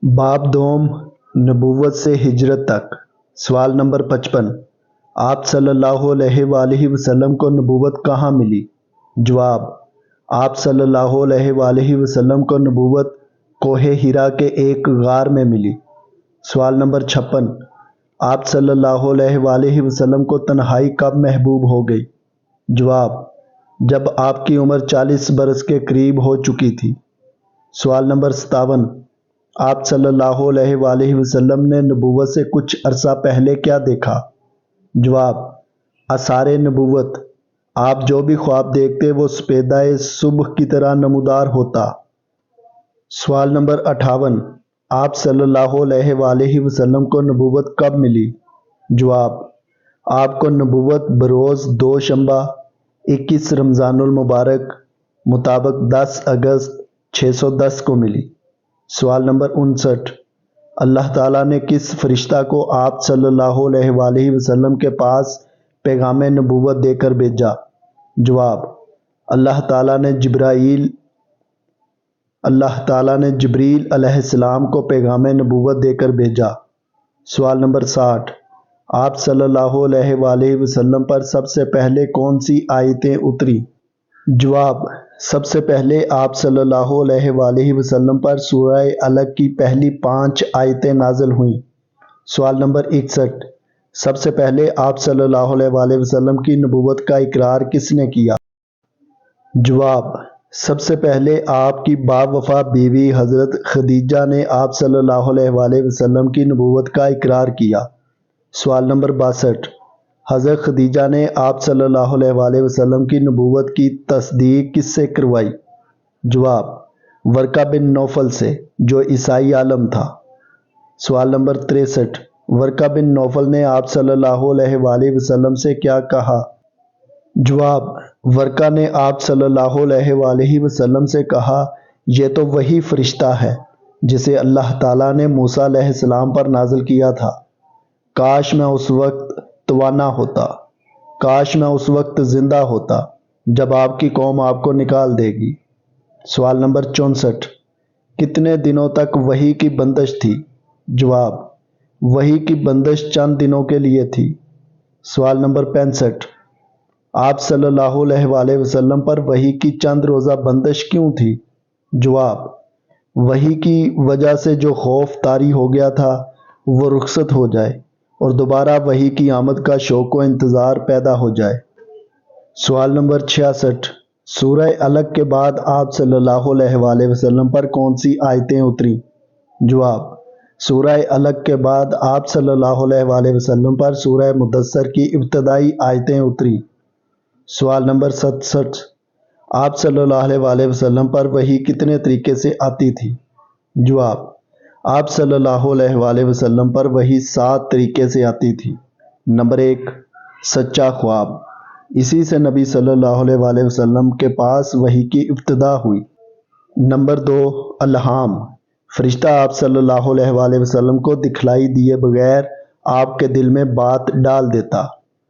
باب دوم نبوت سے ہجرت تک۔ سوال نمبر 55، آپ صلی اللہ علیہ وآلہ وسلم کو نبوت کہاں ملی؟ جواب، آپ صلی اللہ علیہ وآلہ وسلم کو نبوت کوہ ہیرا کے ایک غار میں ملی۔ سوال نمبر 56، آپ صلی اللہ علیہ وآلہ وسلم کو تنہائی کب محبوب ہو گئی؟ جواب، جب آپ کی عمر 40 برس کے قریب ہو چکی تھی۔ سوال نمبر 57، آپ صلی اللہ علیہ وآلہ وسلم نے نبوت سے کچھ عرصہ پہلے کیا دیکھا؟ جواب، آثار نبوت، آپ جو بھی خواب دیکھتے وہ سپیدہ صبح کی طرح نمودار ہوتا۔ سوال نمبر 58، آپ صلی اللہ علیہ وآلہ وسلم کو نبوت کب ملی؟ جواب، آپ کو نبوت بروز دوشنبہ 21 رمضان المبارک مطابق 10 اگست 610 کو ملی۔ سوال نمبر 59، اللہ تعالیٰ نے کس فرشتہ کو آپ صلی اللہ علیہ وآلہ وسلم کے پاس پیغام نبوت دے کر بھیجا؟ جواب، اللہ تعالیٰ نے جبریل علیہ السلام کو پیغام نبوت دے کر بھیجا۔ سوال نمبر 60، آپ صلی اللہ علیہ وآلہ وسلم پر سب سے پہلے کون سی آیتیں اتری؟ جواب، سب سے پہلے آپ صلی اللہ علیہ وآلہ وسلم پر سورہ علق کی پہلی 5 آیتیں نازل ہوئیں۔ سوال نمبر 61، سب سے پہلے آپ صلی اللہ علیہ وآلہ وسلم کی نبوت کا اقرار کس نے کیا؟ جواب، سب سے پہلے آپ کی باوفا بیوی حضرت خدیجہ نے آپ صلی اللہ علیہ وآلہ وسلم کی نبوت کا اقرار کیا۔ سوال نمبر 62، حضرت خدیجہ نے آپ صلی اللہ علیہ وآلہ وسلم کی نبوت کی تصدیق کس سے کروائی؟ جواب، ورقہ بن نوفل سے، جو عیسائی عالم تھا۔ سوال نمبر 63، ورقہ بن نوفل نے آپ صلی اللہ علیہ وآلہ وسلم سے کیا کہا؟ جواب، ورقہ نے آپ صلی اللہ علیہ وآلہ وسلم سے کہا، یہ تو وہی فرشتہ ہے جسے اللہ تعالیٰ نے موسیٰ علیہ السلام پر نازل کیا تھا۔ کاش میں اس وقت توانا ہوتا، کاش میں اس وقت زندہ ہوتا جب آپ کی قوم آپ کو نکال دے گی۔ سوال نمبر 64، کتنے دنوں تک وحی کی بندش تھی؟ جواب، وحی کی بندش چند دنوں کے لیے تھی۔ سوال نمبر 65، آپ صلی اللہ علیہ وآلہ وسلم پر وحی کی چند روزہ بندش کیوں تھی؟ جواب، وحی کی وجہ سے جو خوف طاری ہو گیا تھا وہ رخصت ہو جائے اور دوبارہ وحی کی آمد کا شوق و انتظار پیدا ہو جائے۔ سوال نمبر 66، سورہ علق کے بعد آپ صلی اللہ علیہ وآلہ وسلم پر کون سی آیتیں اتریں؟ جواب، سورہ علق کے بعد آپ صلی اللہ علیہ وآلہ وسلم پر سورہ مدثر کی ابتدائی آیتیں اتریں۔ سوال نمبر 67، آپ صلی اللہ علیہ وآلہ وسلم پر وحی کتنے طریقے سے آتی تھی؟ جواب، آپ صلی اللہ علیہ وآلہ وسلم پر وحی 7 طریقے سے آتی تھی۔ نمبر 1، سچا خواب، اسی سے نبی صلی اللہ علیہ وآلہ وسلم کے پاس وحی کی ابتدا ہوئی۔ نمبر 2، الہام، فرشتہ آپ صلی اللہ علیہ وآلہ وسلم کو دکھلائی دیے بغیر آپ کے دل میں بات ڈال دیتا۔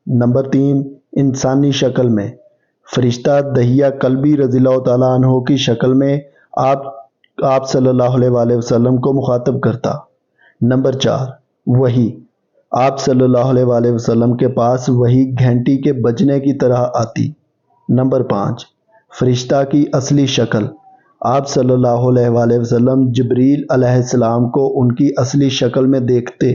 نمبر 3، انسانی شکل میں، فرشتہ دحیہ کلبی رضی اللہ تعالیٰ عنہ کی شکل میں آپ صلی اللہ علیہ وآلہ وسلم کو مخاطب کرتا۔ نمبر 4، وحی، آپ صلی اللہ علیہ وآلہ وسلم کے پاس وحی گھنٹی کے بجنے کی طرح آتی۔ نمبر 5، فرشتہ کی اصلی شکل، آپ صلی اللہ علیہ وآلہ وسلم جبریل علیہ السلام کو ان کی اصلی شکل میں دیکھتے۔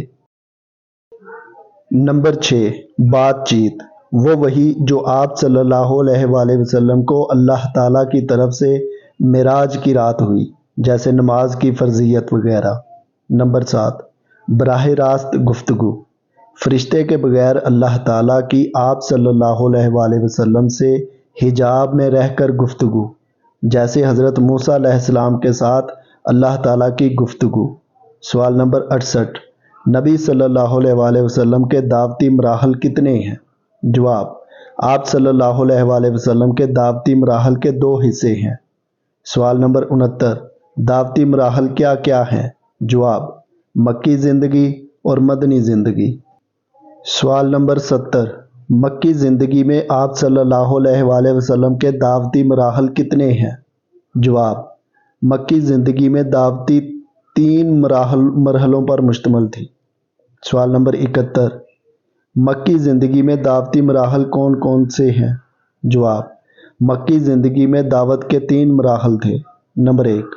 نمبر 6، بات چیت، وہ وحی جو آپ صلی اللہ علیہ وآلہ وسلم کو اللہ تعالیٰ کی طرف سے معراج کی رات ہوئی، جیسے نماز کی فرضیت وغیرہ۔ نمبر 7، براہ راست گفتگو، فرشتے کے بغیر اللہ تعالیٰ کی آپ صلی اللہ علیہ وآلہ وسلم سے حجاب میں رہ کر گفتگو، جیسے حضرت موسیٰ علیہ السلام کے ساتھ اللہ تعالیٰ کی گفتگو۔ سوال نمبر 68، نبی صلی اللہ علیہ وآلہ وسلم کے دعوتی مراحل کتنے ہیں؟ جواب، آپ صلی اللہ علیہ وآلہ وسلم کے دعوتی مراحل کے 2 حصے ہیں۔ سوال نمبر 69، دعوتی مراحل کیا کیا ہیں؟ جواب، مکی زندگی اور مدنی زندگی۔ سوال نمبر 70، مکی زندگی میں آپ صلی اللہ علیہ وآلہ وسلم کے دعوتی مراحل کتنے ہیں؟ جواب، مکی زندگی میں دعوتی 3 مرحلوں پر مشتمل تھی؟ سوال نمبر 71، مکی زندگی میں دعوتی مراحل کون کون سے ہیں؟ جواب، مکی زندگی میں دعوت کے 3 مراحل تھے۔ نمبر 1،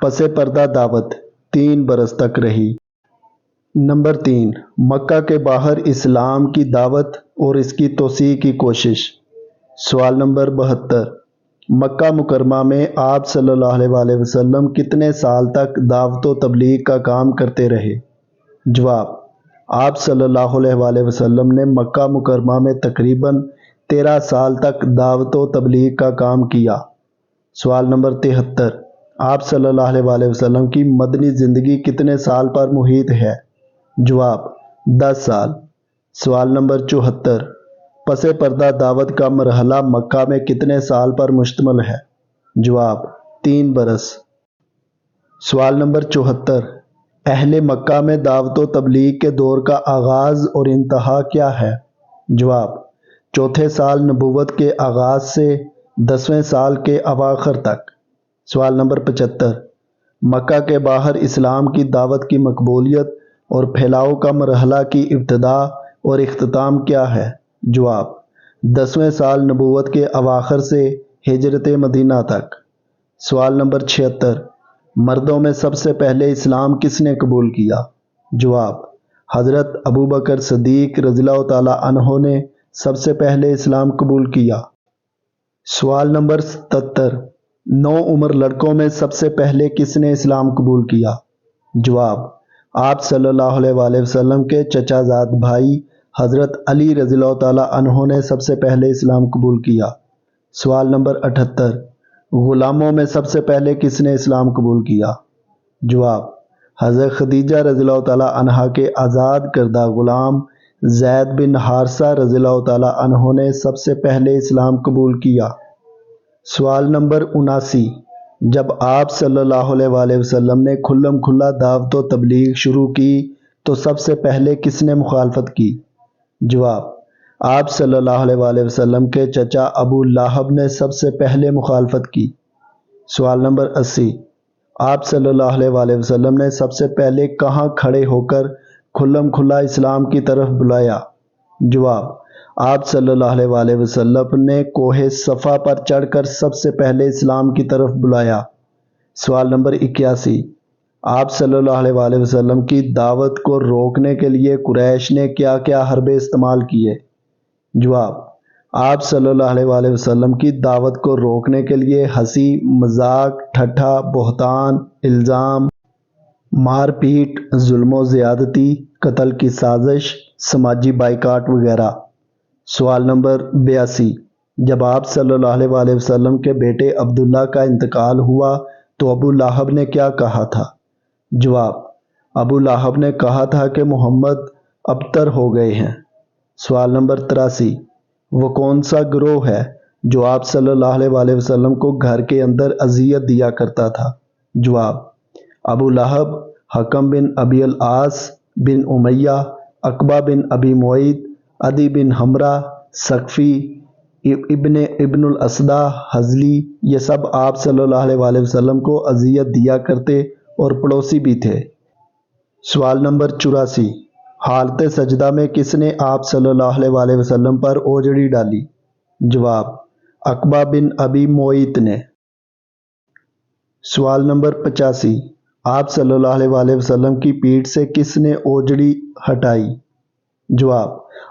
پس پردہ دعوت 3 برس تک رہی۔ نمبر 3، مکہ کے باہر اسلام کی دعوت اور اس کی توسیع کی کوشش۔ سوال نمبر 72، مکہ مکرمہ میں آپ صلی اللہ علیہ وآلہ وسلم کتنے سال تک دعوت و تبلیغ کا کام کرتے رہے؟ جواب، آپ صلی اللہ علیہ وآلہ وسلم نے مکہ مکرمہ میں تقریباً 13 سال تک دعوت و تبلیغ کا کام کیا۔ سوال نمبر 73، آپ صلی اللہ علیہ وآلہ وسلم کی مدنی زندگی کتنے سال پر محیط ہے؟ جواب، 10 سال۔ سوال نمبر 74، پس پردہ دعوت کا مرحلہ مکہ میں کتنے سال پر مشتمل ہے؟ جواب، 3 برس۔ سوال نمبر 74، اہل مکہ میں دعوت و تبلیغ کے دور کا آغاز اور انتہا کیا ہے؟ جواب، چوتھے سال نبوت کے آغاز سے 10ویں سال کے اواخر تک۔ سوال نمبر 75، مکہ کے باہر اسلام کی دعوت کی مقبولیت اور پھیلاؤ کا مرحلہ کی ابتدا اور اختتام کیا ہے؟ جواب، 10ویں سال نبوت کے اواخر سے ہجرت مدینہ تک۔ سوال نمبر 76، مردوں میں سب سے پہلے اسلام کس نے قبول کیا؟ جواب، حضرت ابوبکر صدیق رضی اللہ تعالی عنہ نے سب سے پہلے اسلام قبول کیا۔ سوال نمبر 77، 9 عمر لڑکوں میں سب سے پہلے کس نے اسلام قبول کیا؟ جواب، آپ صلی اللہ علیہ وآلہ وسلم کے چچا زاد بھائی حضرت علی رضی اللہ تعالی عنہ نے سب سے پہلے اسلام قبول کیا۔ سوال نمبر 78، غلاموں میں سب سے پہلے کس نے اسلام قبول کیا؟ جواب، حضرت خدیجہ رضی اللہ تعالی عنہا کے آزاد کردہ غلام زید بن حارثہ رضی اللہ تعالی عنہ نے سب سے پہلے اسلام قبول کیا۔ سوال نمبر 79، جب آپ صلی اللہ علیہ وآلہ وسلم نے کھلم کھلا دعوت و تبلیغ شروع کی تو سب سے پہلے کس نے مخالفت کی؟ جواب، آپ صلی اللہ علیہ وآلہ وسلم کے چچا ابو لہب نے سب سے پہلے مخالفت کی۔ سوال نمبر 80، آپ صلی اللہ علیہ وآلہ وسلم نے سب سے پہلے کہاں کھڑے ہو کر کھلم کھلا اسلام کی طرف بلایا؟ جواب، آپ صلی اللہ علیہ وآلہ وسلم نے کوہ صفا پر چڑھ کر سب سے پہلے اسلام کی طرف بلایا۔ سوال نمبر 81، آپ صلی اللہ علیہ وآلہ وسلم کی دعوت کو روکنے کے لیے قریش نے کیا کیا حربے استعمال کیے؟ جواب، آپ صلی اللہ علیہ وآلہ وسلم کی دعوت کو روکنے کے لیے ہنسی مذاق، ٹھٹھا، بہتان، الزام، مار پیٹ، ظلم و زیادتی، قتل کی سازش، سماجی بائیکاٹ وغیرہ۔ سوال نمبر 82، جب آپ صلی اللہ علیہ وآلہ وسلم کے بیٹے عبداللہ کا انتقال ہوا تو ابو لہب نے کیا کہا تھا؟ جواب، ابو لہب نے کہا تھا کہ محمد ابتر ہو گئے ہیں۔ سوال نمبر 83، وہ کون سا گروہ ہے جو آپ صلی اللہ علیہ وآلہ وسلم کو گھر کے اندر اذیت دیا کرتا تھا؟ جواب، ابو لہب، حکم بن ابی العاص بن امیہ، عقبہ بن ابی معیط، عدی بن حمرہ، ثقفی، ابن الاسدہ، حزلی، یہ سب آپ صلی اللہ علیہ وآلہ وسلم کو اذیت دیا کرتے اور پڑوسی بھی تھے۔ سوال نمبر 84، حالت سجدہ میں کس نے آپ صلی اللہ علیہ وآلہ وسلم پر اوجڑی ڈالی؟ جواب، عقبہ بن ابی معیط نے۔ سوال نمبر 85، آپ صلی اللہ علیہ وآلہ وسلم کی پیٹھ سے کس نے اوجڑی ہٹائی؟ جواب،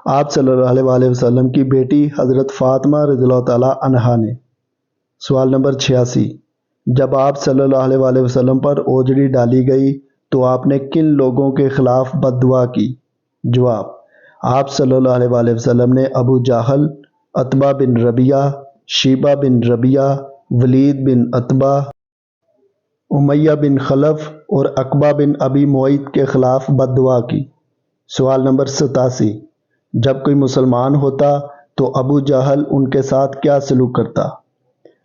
آپ صلی اللہ علیہ وآلہ وسلم کی بیٹی حضرت فاطمہ رضی اللہ تعالی عنہا نے۔ سوال نمبر 86، جب آپ صلی اللہ علیہ وآلہ وسلم پر اوجڑی ڈالی گئی تو آپ نے کن لوگوں کے خلاف بد دعا کی؟ جواب، آپ صلی اللہ علیہ وآلہ وسلم نے ابو جہل، عتبہ بن ربیعہ، شیبہ بن ربیعہ، ولید بن عتبہ، امیہ بن خلف اور عقبہ بن ابی معیط کے خلاف بد دعا کی۔ سوال نمبر 87، جب کوئی مسلمان ہوتا تو ابو جہل ان کے ساتھ کیا سلوک کرتا؟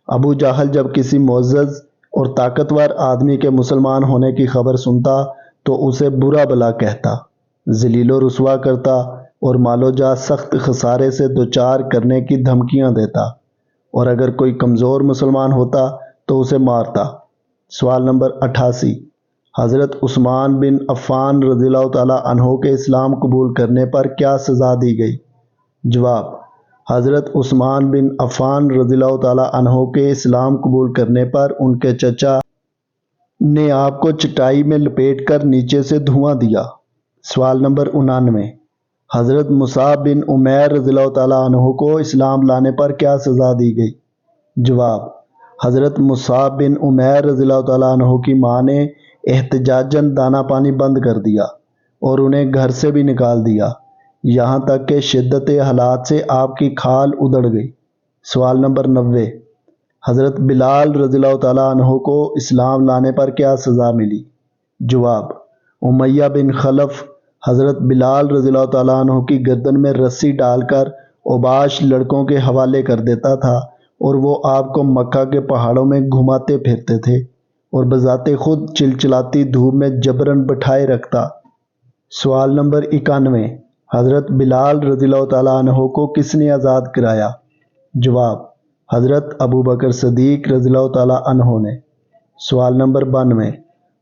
ابو جہل جب کسی معزز اور طاقتور آدمی کے مسلمان ہونے کی خبر سنتا تو اسے برا بلا کہتا، ذلیل و رسوا کرتا اور مال و جاہ سخت خسارے سے دوچار کرنے کی دھمکیاں دیتا، اور اگر کوئی کمزور مسلمان ہوتا تو اسے مارتا۔ سوال نمبر 88، حضرت عثمان بن عفان رضی اللہ تعالیٰ عنہ کے اسلام قبول کرنے پر کیا سزا دی گئی؟ جواب: حضرت عثمان بن عفان رضی اللہ تعالیٰ عنہ کے اسلام قبول کرنے پر ان کے چچا نے آپ کو چٹائی میں لپیٹ کر نیچے سے دھواں دیا۔ سوال نمبر 99، حضرت مصعب بن عمیر رضی اللہ تعالیٰ عنہ کو اسلام لانے پر کیا سزا دی گئی؟ جواب: حضرت مصعب بن عمیر رضی اللہ تعالیٰ عنہ کی ماں نے احتجاجاً دانہ پانی بند کر دیا اور انہیں گھر سے بھی نکال دیا، یہاں تک کہ شدت حالات سے آپ کی کھال ادڑ گئی۔ سوال نمبر 90، حضرت بلال رضی اللہ تعالیٰ عنہ کو اسلام لانے پر کیا سزا ملی؟ جواب: امیہ بن خلف حضرت بلال رضی اللہ تعالیٰ عنہ کی گردن میں رسی ڈال کر اوباش لڑکوں کے حوالے کر دیتا تھا اور وہ آپ کو مکہ کے پہاڑوں میں گھماتے پھرتے تھے اور بذات خود چلچلاتی دھوپ میں جبراً بٹھائے رکھتا۔ سوال نمبر 91، حضرت بلال رضی اللہ تعالیٰ عنہ کو کس نے آزاد کرایا؟ جواب: حضرت ابو بکر صدیق رضی اللہ تعالیٰ عنہ نے۔ سوال نمبر 92،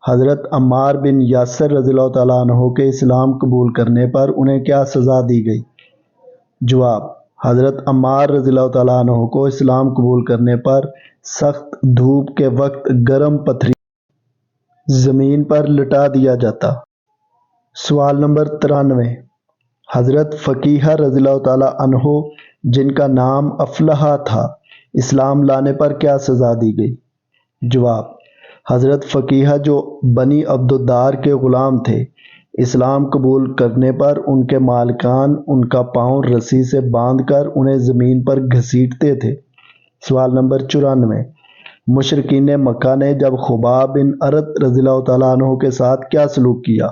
حضرت عمار بن یاسر رضی اللہ تعالیٰ عنہ کے اسلام قبول کرنے پر انہیں کیا سزا دی گئی؟ جواب: حضرت عمار رضی اللہ تعالیٰ عنہ کو اسلام قبول کرنے پر سخت دھوپ کے وقت گرم پتھری زمین پر لٹا دیا جاتا۔ سوال نمبر 93، حضرت فقیہ رضی اللہ تعالیٰ عنہ جن کا نام افلح تھا اسلام لانے پر کیا سزا دی گئی؟ جواب: حضرت فقیہ جو بنی عبدالدار کے غلام تھے، اسلام قبول کرنے پر ان کے مالکان ان کا پاؤں رسی سے باندھ کر انہیں زمین پر گھسیٹتے تھے۔ سوال نمبر 94، مشرکین مکہ نے جب خباب بن ارت رضی اللہ تعالیٰ عنہ کے ساتھ کیا سلوک کیا؟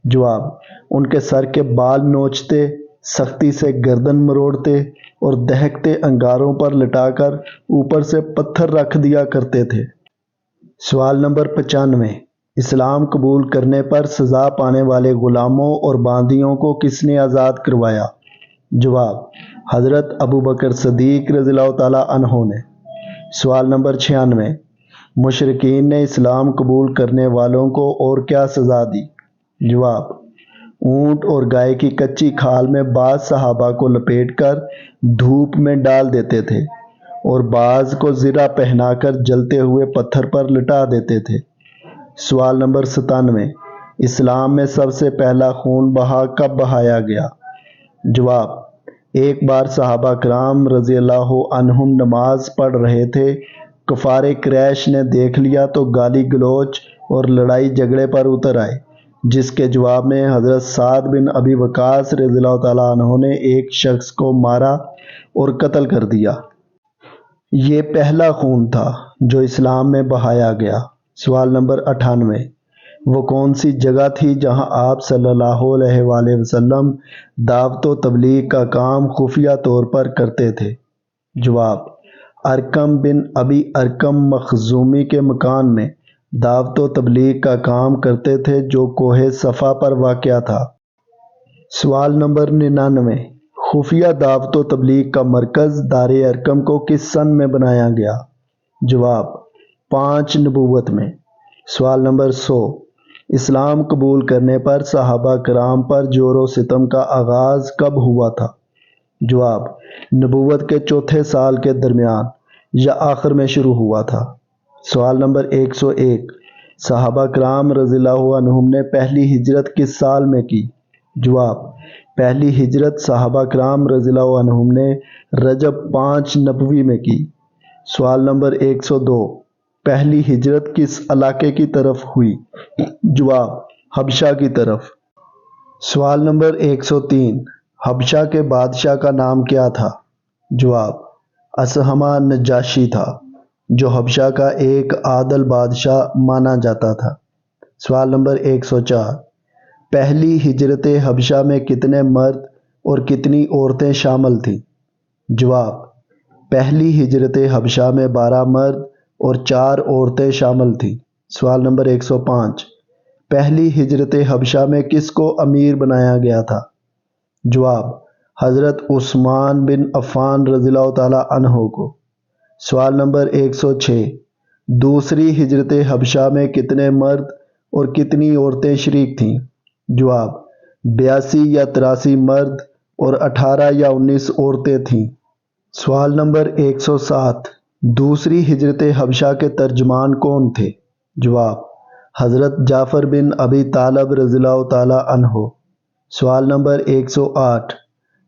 جواب: ان کے سر کے بال نوچتے، سختی سے گردن مروڑتے اور دہکتے انگاروں پر لٹا کر اوپر سے پتھر رکھ دیا کرتے تھے۔ سوال نمبر 95، اسلام قبول کرنے پر سزا پانے والے غلاموں اور باندیوں کو کس نے آزاد کروایا؟ جواب: حضرت ابو بکر صدیق رضی اللہ تعالیٰ عنہ نے۔ سوال نمبر 96، مشرکین نے اسلام قبول کرنے والوں کو اور کیا سزا دی؟ جواب: اونٹ اور گائے کی کچی کھال میں بعض صحابہ کو لپیٹ کر دھوپ میں ڈال دیتے تھے اور بعض کو زرہ پہنا کر جلتے ہوئے پتھر پر لٹا دیتے تھے۔ سوال نمبر 97، اسلام میں سب سے پہلا خون بہا کب بہایا گیا؟ جواب: ایک بار صحابہ کرام رضی اللہ عنہم نماز پڑھ رہے تھے، کفار قریش نے دیکھ لیا تو گالی گلوچ اور لڑائی جھگڑے پر اتر آئے، جس کے جواب میں حضرت سعد بن ابی وقاص رضی اللہ تعالیٰ عنہ نے ایک شخص کو مارا اور قتل کر دیا۔ یہ پہلا خون تھا جو اسلام میں بہایا گیا۔ سوال نمبر 98، وہ کون سی جگہ تھی جہاں آپ صلی اللہ علیہ وآلہ وسلم دعوت و تبلیغ کا کام خفیہ طور پر کرتے تھے؟ جواب: ارقم بن ابی ارقم مخزومی کے مکان میں دعوت و تبلیغ کا کام کرتے تھے جو کوہ صفا پر واقع تھا۔ سوال نمبر 99، خفیہ دعوت و تبلیغ کا مرکز دار ارقم کو کس سن میں بنایا گیا؟ جواب: 5 نبوت میں۔ سوال نمبر 100، اسلام قبول کرنے پر صحابہ کرام پر جور و ستم کا آغاز کب ہوا تھا؟ جواب: نبوت کے چوتھے سال کے درمیان یا آخر میں شروع ہوا تھا۔ سوال نمبر 101، صحابہ کرام رضی اللہ عنہم نے پہلی ہجرت کس سال میں کی؟ جواب: پہلی ہجرت صحابہ کرام رضی اللہ عنہم نے رجب 5 نبوی میں کی۔ سوال نمبر 102، پہلی ہجرت کس علاقے کی طرف ہوئی؟ جواب: حبشہ کی طرف۔ سوال نمبر 103، حبشہ کے بادشاہ کا نام کیا تھا؟ جواب: اصحمہ نجاشی تھا، جو حبشہ کا ایک عادل بادشاہ مانا جاتا تھا۔ سوال نمبر 104، پہلی ہجرت حبشہ میں کتنے مرد اور کتنی عورتیں شامل تھیں؟ جواب: پہلی ہجرت حبشہ میں 12 مرد اور 4 عورتیں شامل تھیں۔ سوال نمبر 105، پہلی ہجرت حبشہ میں کس کو امیر بنایا گیا تھا؟ جواب: حضرت عثمان بن عفان رضی اللہ تعالیٰ عنہ کو۔ سوال نمبر 106، دوسری ہجرت حبشہ میں کتنے مرد اور کتنی عورتیں شریک تھیں؟ جواب: 82 یا 83 مرد اور 18 یا 19 عورتیں تھیں۔ سوال نمبر 107، دوسری ہجرت حبشہ کے ترجمان کون تھے؟ جواب: حضرت جعفر بن ابی طالب رضی اللہ تعالی عنہ۔ سوال نمبر 108،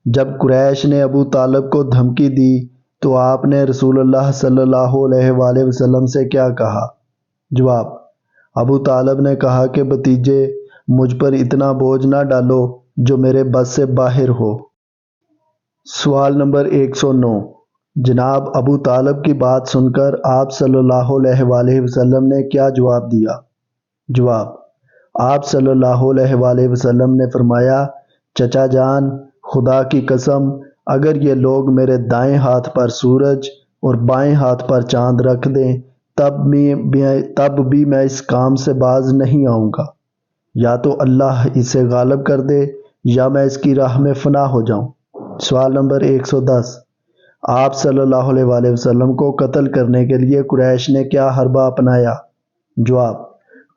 جب قریش نے ابو طالب کو دھمکی دی تو آپ نے رسول اللہ صلی اللہ علیہ وآلہ وسلم سے کیا کہا؟ جواب: ابو طالب نے کہا کہ بھتیجے، مجھ پر اتنا بوجھ نہ ڈالو جو میرے بس سے باہر ہو۔ سوال نمبر 109، جناب ابو طالب کی بات سن کر آپ صلی اللہ علیہ وآلہ وسلم نے کیا جواب دیا؟ جواب: آپ صلی اللہ علیہ وآلہ وسلم نے فرمایا، چچا جان، خدا کی قسم، اگر یہ لوگ میرے دائیں ہاتھ پر سورج اور بائیں ہاتھ پر چاند رکھ دیں تب بھی میں اس کام سے باز نہیں آؤں گا۔ یا تو اللہ اسے غالب کر دے یا میں اس کی راہ میں فنا ہو جاؤں۔ سوال نمبر 110، آپ صلی اللہ علیہ وآلہ وسلم کو قتل کرنے کے لیے قریش نے کیا حربہ اپنایا؟ جواب: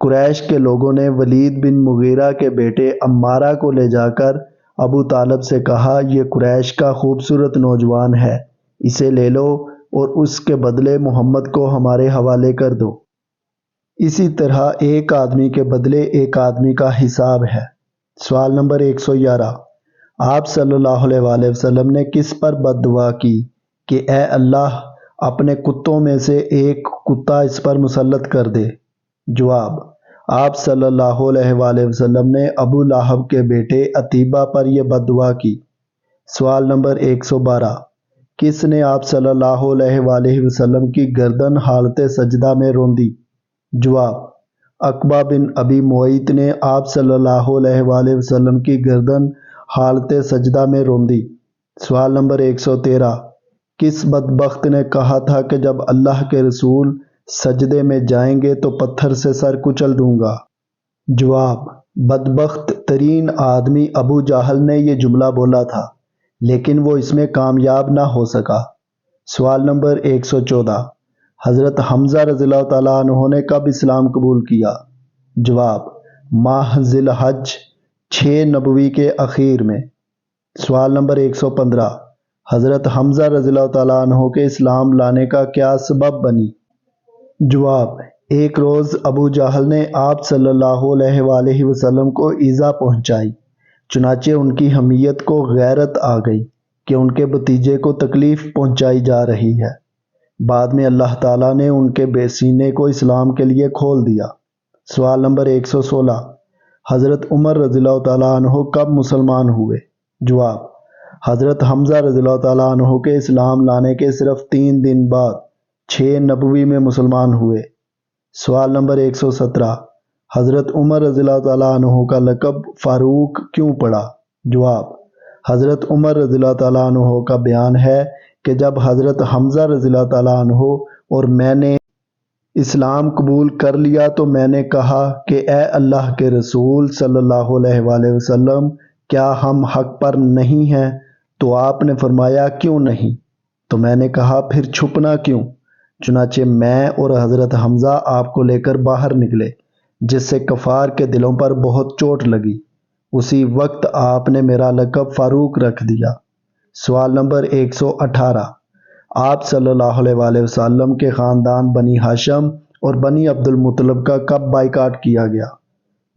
قریش کے لوگوں نے ولید بن مغیرہ کے بیٹے عمارہ کو لے جا کر ابو طالب سے کہا، یہ قریش کا خوبصورت نوجوان ہے، اسے لے لو اور اس کے بدلے محمد کو ہمارے حوالے کر دو۔ اسی طرح ایک آدمی کے بدلے ایک آدمی کا حساب ہے۔ سوال نمبر 111، آپ صلی اللہ علیہ وآلہ وسلم نے کس پر بد دعا کی کہ اے اللہ اپنے کتوں میں سے ایک کتا اس پر مسلط کر دے؟ جواب: آپ صلی اللہ علیہ وآلہ وسلم نے ابو لہب کے بیٹے عتیبہ پر یہ بد دعا کی۔ سوال نمبر 112، کس نے آپ صلی اللہ علیہ وآلہ وسلم کی گردن حالت سجدہ میں روندی؟ جواب: عقبہ بن ابی معیط نے آپ صلی اللہ علیہ وآلہ وسلم کی گردن حالت سجدہ میں روندی۔ سوال نمبر 113، کس بدبخت نے کہا تھا کہ جب اللہ کے رسول سجدے میں جائیں گے تو پتھر سے سر کچل دوں گا؟ جواب: بدبخت ترین آدمی ابو جہل نے یہ جملہ بولا تھا، لیکن وہ اس میں کامیاب نہ ہو سکا۔ سوال نمبر 114، حضرت حمزہ رضی اللہ تعالیٰ عنہ نے کب اسلام قبول کیا؟ جواب: ماہ ذی الحج 6 نبوی کے اخیر میں۔ سوال نمبر 115، حضرت حمزہ رضی اللہ تعالیٰ عنہ کے اسلام لانے کا کیا سبب بنی؟ جواب: ایک روز ابو جہل نے آپ صلی اللہ علیہ وآلہ وسلم کو ایذا پہنچائی، چنانچہ ان کی حمیت کو غیرت آ گئی کہ ان کے بھتیجے کو تکلیف پہنچائی جا رہی ہے۔ بعد میں اللہ تعالیٰ نے ان کے سینے کو اسلام کے لیے کھول دیا۔ سوال نمبر 116، حضرت عمر رضی اللہ تعالیٰ عنہ کب مسلمان ہوئے؟ جواب: حضرت حمزہ رضی اللہ تعالیٰ عنہ کے اسلام لانے کے صرف 3 دن بعد 6 نبوی میں مسلمان ہوئے۔ سوال نمبر 117، حضرت عمر رضی اللہ تعالیٰ عنہ کا لقب فاروق کیوں پڑا؟ جواب: حضرت عمر رضی اللہ تعالیٰ عنہ کا بیان ہے کہ جب حضرت حمزہ رضی اللہ تعالیٰ عنہ اور میں نے اسلام قبول کر لیا تو میں نے کہا کہ اے اللہ کے رسول صلی اللہ علیہ وآلہ وسلم، کیا ہم حق پر نہیں ہیں؟ تو آپ نے فرمایا، کیوں نہیں؟ تو میں نے کہا، پھر چھپنا کیوں؟ چنانچہ میں اور حضرت حمزہ آپ کو لے کر باہر نکلے، جس سے کفار کے دلوں پر بہت چوٹ لگی۔ اسی وقت آپ نے میرا لقب فاروق رکھ دیا۔ سوال نمبر 118، آپ صلی اللہ علیہ وآلہ وسلم کے خاندان بنی ہاشم اور بنی عبد المطلب کا کب بائیکاٹ کیا گیا؟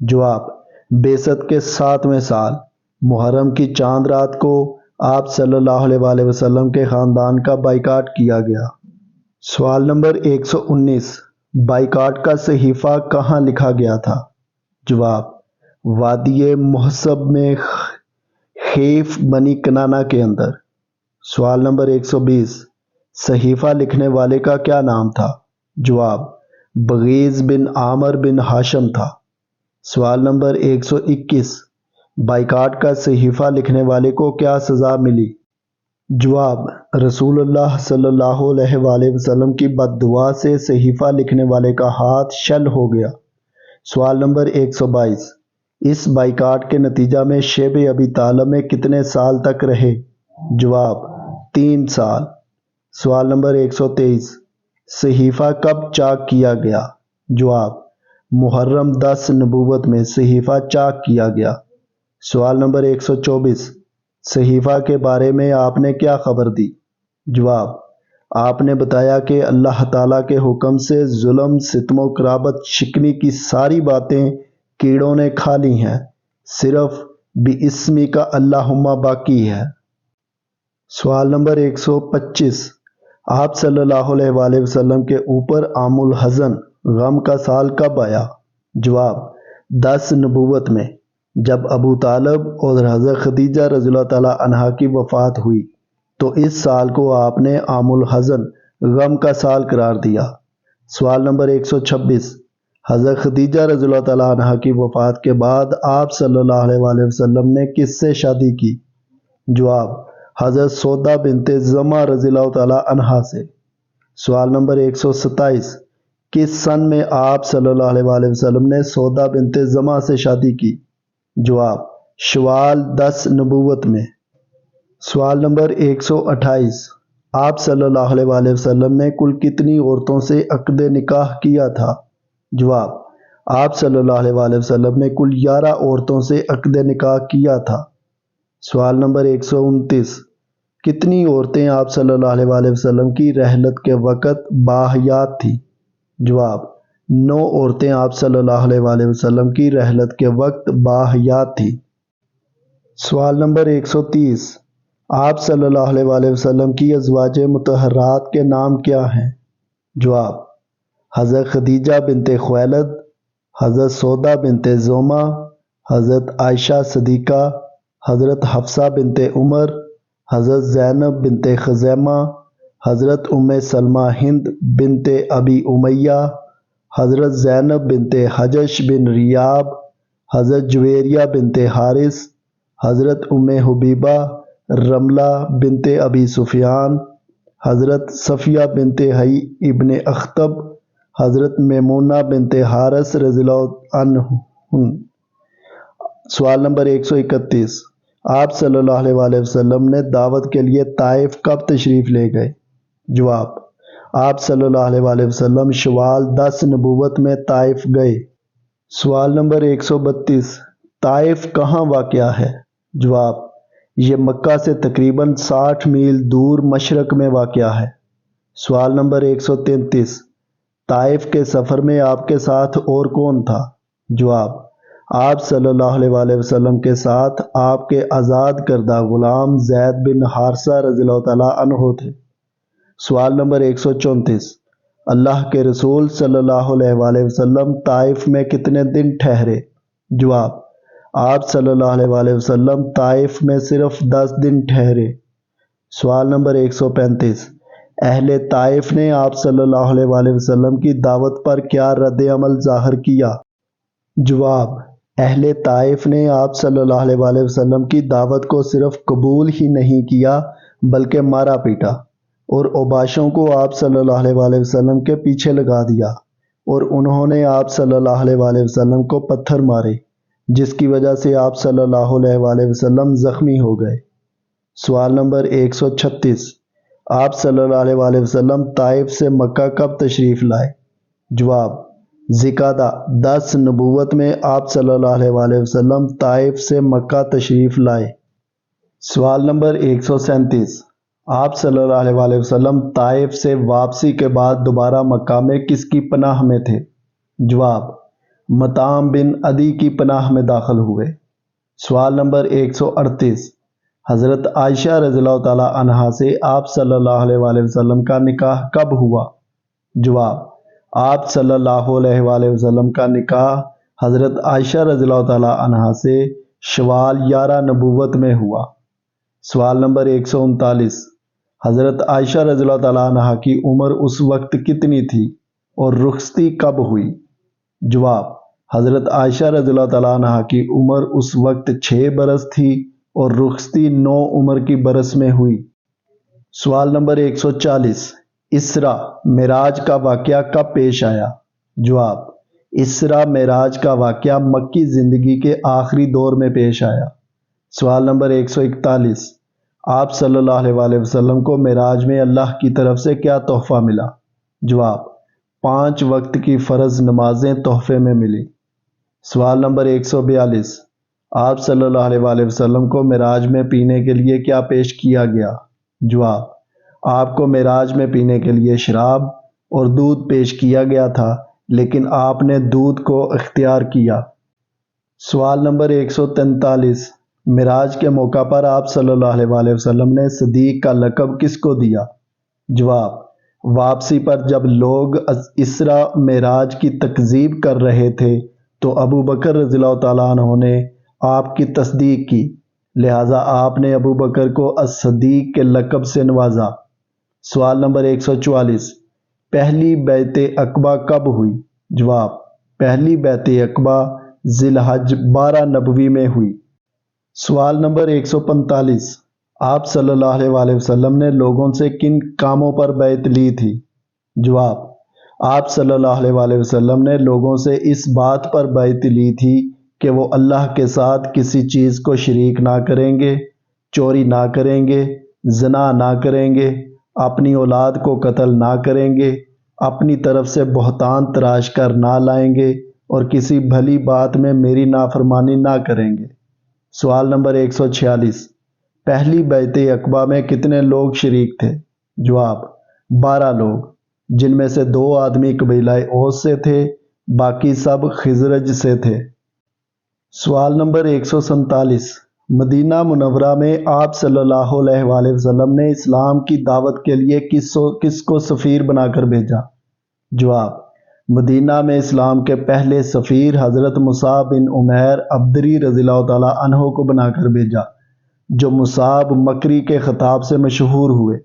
جواب: بعثت کے 7ویں سال محرم کی چاند رات کو آپ صلی اللہ علیہ وآلہ وسلم کے خاندان کا بائیکاٹ کیا گیا۔ سوال نمبر 119، بائیکاٹ کا صحیفہ کہاں لکھا گیا تھا؟ جواب: وادی محسب میں خیف بنی کنانہ کے اندر۔ سوال نمبر 120، صحیفہ لکھنے والے کا کیا نام تھا؟ جواب: بغیض بن عامر بن ہاشم تھا۔ سوال نمبر 121، بائیکاٹ کا صحیفہ لکھنے والے کو کیا سزا ملی؟ جواب: رسول اللہ صلی اللہ علیہ وآلہ وسلم کی بد دعا سے صحیفہ لکھنے والے کا ہاتھ شل ہو گیا۔ سوال نمبر 122، اس بائیکاٹ کے نتیجہ میں شیب ابی طالب میں کتنے سال تک رہے؟ جواب: 3 سال۔ سوال نمبر 123، صحیفہ کب چاک کیا گیا؟ جواب: محرم 10 نبوت میں صحیفہ چاک کیا گیا؟ سوال نمبر 124، صحیفہ کے بارے میں آپ نے کیا خبر دی؟ جواب، آپ نے بتایا کہ اللہ تعالیٰ کے حکم سے ظلم، ستم و قرابت شکنی کی ساری باتیں کیڑوں نے کھا لی ہیں، صرف بِاسْمِ کا اللہم باقی ہے۔ سوال نمبر 125، آپ صلی اللہ علیہ وآلہ وسلم کے اوپر عام الحزن غم کا سال کب آیا؟ جواب، 10 نبوت میں، جب ابو طالب اور حضرت خدیجہ رضی اللہ تعالیٰ عنہا کی وفات ہوئی تو اس سال کو آپ نے عام الحزن غم کا سال قرار دیا۔ سوال نمبر 126، حضرت خدیجہ رضی اللہ تعالیٰ عنہا کی وفات کے بعد آپ صلی اللہ علیہ وآلہ وسلم نے کس سے شادی کی؟ جواب، حضرت سودا بنت زمعہ رضی اللہ تعالیٰ عنہا سے۔ سوال نمبر 127، کس سن میں آپ صلی اللہ علیہ وآلہ وسلم نے سودا بنت زمعہ سے شادی کی؟ جواب، شوال 10 نبوت میں۔ سوال نمبر 128، آپ صلی اللہ علیہ وآلہ وسلم نے کل کتنی عورتوں سے عقد نکاح کیا تھا؟ جواب، آپ صلی اللہ علیہ وآلہ وسلم نے کل 11 عورتوں سے عقد نکاح کیا تھا۔ سوال نمبر 129، کتنی عورتیں آپ صلی اللہ علیہ وآلہ وسلم کی رحلت کے وقت باحیات تھیں؟ جواب، 9 عورتیں آپ صلی اللہ علیہ وآلہ وسلم کی رحلت کے وقت باحیات تھیں۔ سوال نمبر 130، آپ صلی اللہ علیہ وآلہ وسلم کی ازواج مطہرات کے نام کیا ہیں؟ جواب، حضرت خدیجہ بنت خویلد، حضرت سودا بنت زمعہ، حضرت عائشہ صدیقہ، حضرت حفصہ بنت عمر، حضرت زینب بنت خزیمہ، حضرت سلمہ ہند بنت ابی امیہ، حضرت زینب بنت حجش بن ریاب، حضرت جویریہ بنت حارث، حضرت حبیبہ رملہ بنت ابی سفیان، حضرت صفیہ بنت حی ابن اخطب، حضرت میمونہ بنت حارث رضی اللہ عنہن۔ سوال نمبر 131، آپ صلی اللہ علیہ وآلہ وسلم نے دعوت کے لیے طائف کب تشریف لے گئے؟ جواب، آپ صلی اللہ علیہ وآلہ وسلم شوال 10 نبوت میں طائف گئے۔ سوال نمبر 132، طائف کہاں واقع ہے؟ جواب، یہ مکہ سے تقریباً 60 میل دور مشرق میں واقع ہے۔ سوال نمبر 133، طائف کے سفر میں آپ کے ساتھ اور کون تھا؟ جواب، آپ صلی اللہ علیہ وآلہ وسلم کے ساتھ آپ کے آزاد کردہ غلام زید بن حارثہ رضی اللہ تعالیٰ عنہ تھے۔ سوال نمبر 134، اللہ کے رسول صلی اللہ علیہ وآلہ وسلم طائف میں کتنے دن ٹھہرے؟ جواب، آپ صلی اللہ علیہ وآلہ وسلم طائف میں صرف 10 دن ٹھہرے۔ سوال نمبر 135، اہل طائف نے آپ صلی اللہ علیہ وآلہ وسلم کی دعوت پر کیا رد عمل ظاہر کیا؟ جواب، اہل طائف نے آپ صلی اللہ علیہ وآلہ وسلم کی دعوت کو صرف قبول ہی نہیں کیا بلکہ مارا پیٹا، اور اوباشوں کو آپ صلی اللہ علیہ وآلہ وسلم کے پیچھے لگا دیا، اور انہوں نے آپ صلی اللہ علیہ وآلہ وسلم کو پتھر مارے، جس کی وجہ سے آپ صلی اللہ علیہ وآلہ وسلم زخمی ہو گئے۔ سوال نمبر 136، آپ صلی اللہ علیہ وآلہ وسلم طائف سے مکہ کب تشریف لائے؟ جواب، ذی-القعدہ 10 نبوت میں آپ صلی اللہ علیہ وآلہ وسلم طائف سے مکہ تشریف لائے۔ سوال نمبر 137، آپ صلی اللہ علیہ وآلہ وسلم طائف سے واپسی کے بعد دوبارہ مکہ میں کس کی پناہ میں تھے؟ جواب، مطعم بن عدی کی پناہ میں داخل ہوئے۔ سوال نمبر 138، حضرت عائشہ رضی اللہ تعالیٰ عنہا سے آپ صلی اللہ علیہ وآلہ وسلم کا نکاح کب ہوا؟ جواب، آپ صلی اللہ علیہ وآلہ وسلم کا نکاح حضرت عائشہ رضی اللہ تعالیٰ عنہا سے شوال 11 نبوت میں ہوا۔ سوال نمبر 139، حضرت عائشہ رضی اللہ تعالیٰ عنہا کی عمر اس وقت کتنی تھی اور رخصتی کب ہوئی؟ جواب، حضرت عائشہ رضی اللہ تعالیٰ عنہا کی عمر اس وقت 6 برس تھی اور رخصتی 9 عمر کی برس میں ہوئی۔ سوال نمبر 140، اسرا معراج کا واقعہ کب پیش آیا؟ جواب، اسرا معراج کا واقعہ مکی زندگی کے آخری دور میں پیش آیا۔ سوال نمبر 141، آپ صلی اللہ علیہ وآلہ وسلم کو معراج میں اللہ کی طرف سے کیا تحفہ ملا؟ جواب، 5 وقت کی فرض نمازیں تحفے میں ملی؟ سوال نمبر 142، آپ صلی اللہ علیہ وآلہ وسلم کو معراج میں پینے کے لیے کیا پیش کیا گیا؟ جواب، آپ کو معراج میں پینے کے لیے شراب اور دودھ پیش کیا گیا تھا، لیکن آپ نے دودھ کو اختیار کیا۔ سوال نمبر 143، معراج کے موقع پر آپ صلی اللہ علیہ وآلہ وسلم نے صدیق کا لقب کس کو دیا؟ جواب، واپسی پر جب لوگ اسرا معراج کی تکذیب کر رہے تھے تو ابو بکر رضی اللہ تعالیٰ عنہ نے آپ کی تصدیق کی، لہٰذا آپ نے ابو بکر کو الصدیق کے لقب سے نوازا۔ سوال نمبر 144، پہلی بیعت عقبہ کب ہوئی؟ جواب، پہلی بیعت عقبہ ذی الحج 12 نبوی میں ہوئی۔ سوال نمبر 145، آپ صلی اللہ علیہ وآلہ وسلم نے لوگوں سے کن کاموں پر بیعت لی تھی؟ جواب، آپ صلی اللہ علیہ وآلہ وسلم نے لوگوں سے اس بات پر بیعت لی تھی کہ وہ اللہ کے ساتھ کسی چیز کو شریک نہ کریں گے، چوری نہ کریں گے، زنا نہ کریں گے، اپنی اولاد کو قتل نہ کریں گے، اپنی طرف سے بہتان تراش کر نہ لائیں گے اور کسی بھلی بات میں میری نافرمانی نہ کریں گے۔ سوال نمبر 146، پہلی بیعت عقبہ میں کتنے لوگ شریک تھے؟ جواب، 12 لوگ، جن میں سے 2 آدمی قبیلہ اوس سے تھے، باقی سب خزرج سے تھے۔ سوال نمبر 147، مدینہ منورہ میں آپ صلی اللہ علیہ وآلہ وسلم نے اسلام کی دعوت کے لیے کس کو سفیر بنا کر بھیجا؟ جواب، مدینہ میں اسلام کے پہلے سفیر حضرت مصعب بن عمیر عبدری رضی اللہ تعالیٰ عنہ کو بنا کر بھیجا، جو مصعب مکری کے خطاب سے مشہور ہوئے۔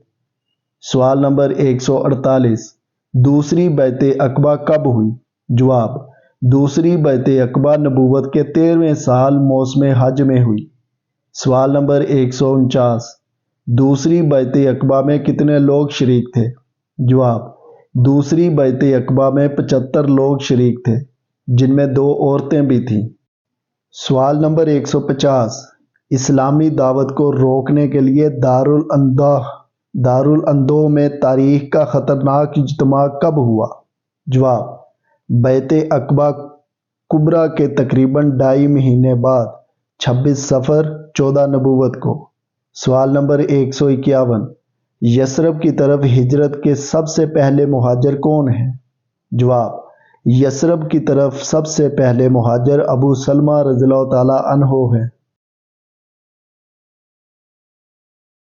سوال نمبر 148، دوسری بیعت عقبہ کب ہوئی؟ جواب، دوسری بیعت عقبہ نبوت کے 13ویں سال موسم حج میں ہوئی۔ سوال نمبر 149، دوسری بیعت عقبہ میں کتنے لوگ شریک تھے؟ جواب، دوسری بیعت عقبہ میں 75 لوگ شریک تھے، جن میں 2 عورتیں بھی تھیں۔ سوال نمبر 150، اسلامی دعوت کو روکنے کے لیے دارالاندو میں تاریخ کا خطرناک اجتماع کب ہوا؟ جواب، بیعت عقبہ کبریٰ کے تقریباً 2.5 مہینے بعد 26 صفر 14 نبوت کو۔ سوال نمبر 151، یثرب کی طرف ہجرت کے سب سے پہلے مہاجر کون ہیں؟ جواب، یثرب کی طرف سب سے پہلے مہاجر ابو سلمہ رضی اللہ تعالیٰ عنہ ہیں۔